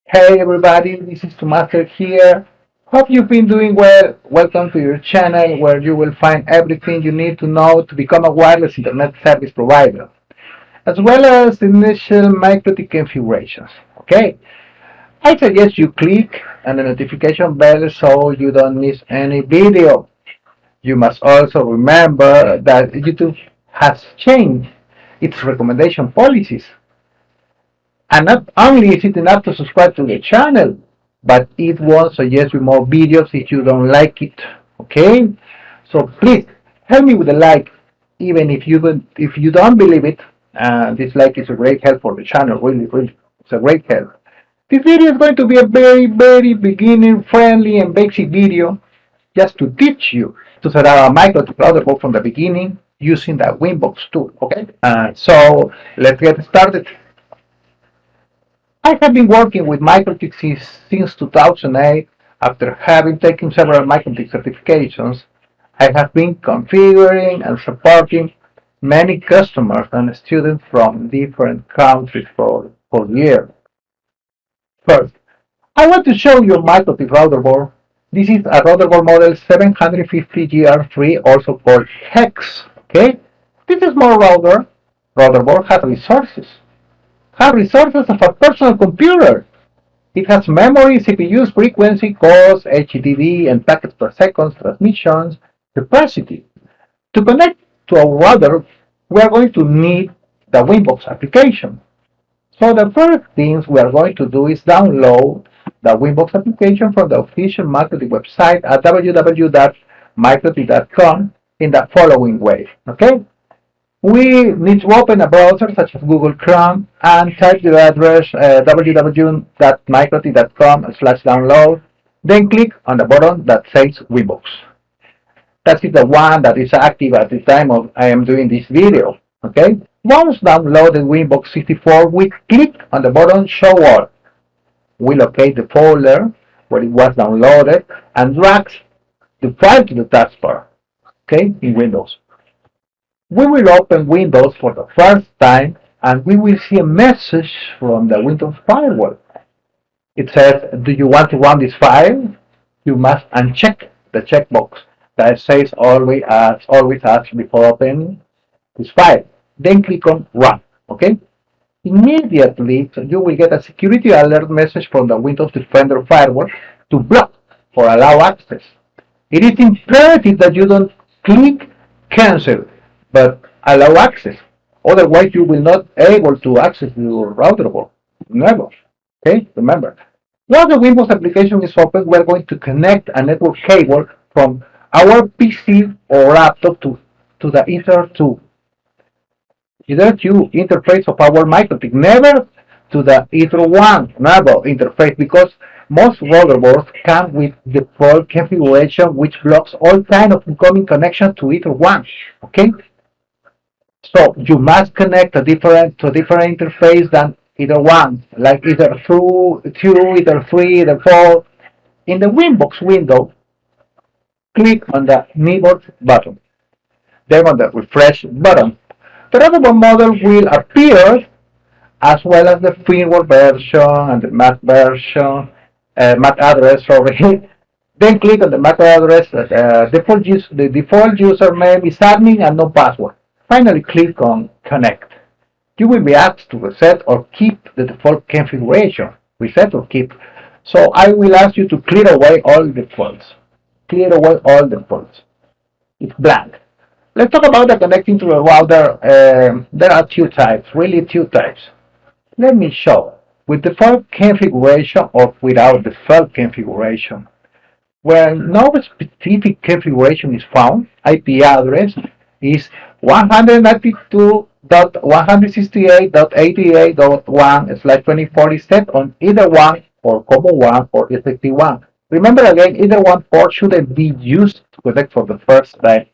Hey everybody, this is Master here. Hope you've been doing well. Welcome to your channel where you will find everything you need to know to become a wireless internet service provider, as well as initial Mikrotik configurations. Okay, I suggest you click on the notification bell so you don't miss any video. You must also remember that YouTube has changed its recommendation policies. And not only is it enough to subscribe to the channel, but it won't suggest you more videos if you don't like it. Okay? So please help me with a like, even if you don't believe it. This like is a great help for the channel. Really, really, it's a great help. This video is going to be a very beginner friendly and basic video just to teach you to set up a microcontroller from the beginning using the Winbox tool. Okay? So let's get started. I have been working with Mikrotik since 2008. After having taken several Mikrotik certifications, I have been configuring and supporting many customers and students from different countries for years. First, I want to show you Mikrotik router board. This is a router board model 750GR3, also called HEX. Okay, this is small router board has resources of a personal computer. It has memory, CPUs, frequency, calls, HTTP, and packets per second, transmissions, capacity. To connect to a router, we are going to need the Winbox application. So the first things we are going to do is download the Winbox application from the official Mikrotik website at www.mikrotik.com in the following way. Okay? We need to open a browser such as Google Chrome and type the address www.mikrotik.com/download. Then click on the button that says Winbox. That is the one that is active at the time of I am doing this video. Okay. Once downloaded Winbox 64, we click on the button Show All. We locate the folder where it was downloaded and drag the file to the taskbar. Okay, in Windows. We will open Windows for the first time and we will see a message from the Windows firewall. It says, do you want to run this file? You must uncheck the checkbox that says always ask before opening this file. Then click on Run. Okay? Immediately, you will get a security alert message from the Windows Defender firewall to block or allow access. It is imperative that you don't click Cancel but allow access. Otherwise, you will not be able to access your router board. Never. Okay? Remember. Once the Windows application is open, we are going to connect a network cable from our PC or laptop to the Ether2 interface of our Mikrotik. Never to the Ether1 interface because most router boards come with default configuration which blocks all kind of incoming connection to Ether1. Okay? So you must connect to a different interface than either one, like either two, either three, either four. In the Winbox window, click on the Keyboard button, then on the Refresh button. The router model will appear as well as the firmware version and the MAC version, MAC address, sorry. Then click on the MAC address. The default username is admin and no password. Finally, click on Connect. You will be asked to reset or keep the default configuration. Reset or keep. So I will ask you to clear away all defaults. Clear away all defaults. It's blank. Let's talk about the connecting to the router. There are two types, really two types. Let me show. With default configuration or without default configuration. When no specific configuration is found, IP address is 192.168.88.1/2040 set on either one or common one or effective one. Remember again, either one port shouldn't be used to connect for the first time.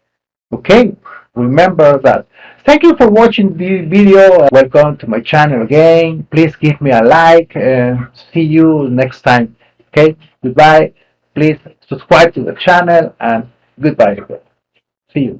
Okay, remember that. Thank you for watching this video. Welcome to my channel again. Please give me a like and see you next time. Okay, goodbye. Please subscribe to the channel and goodbye. See you.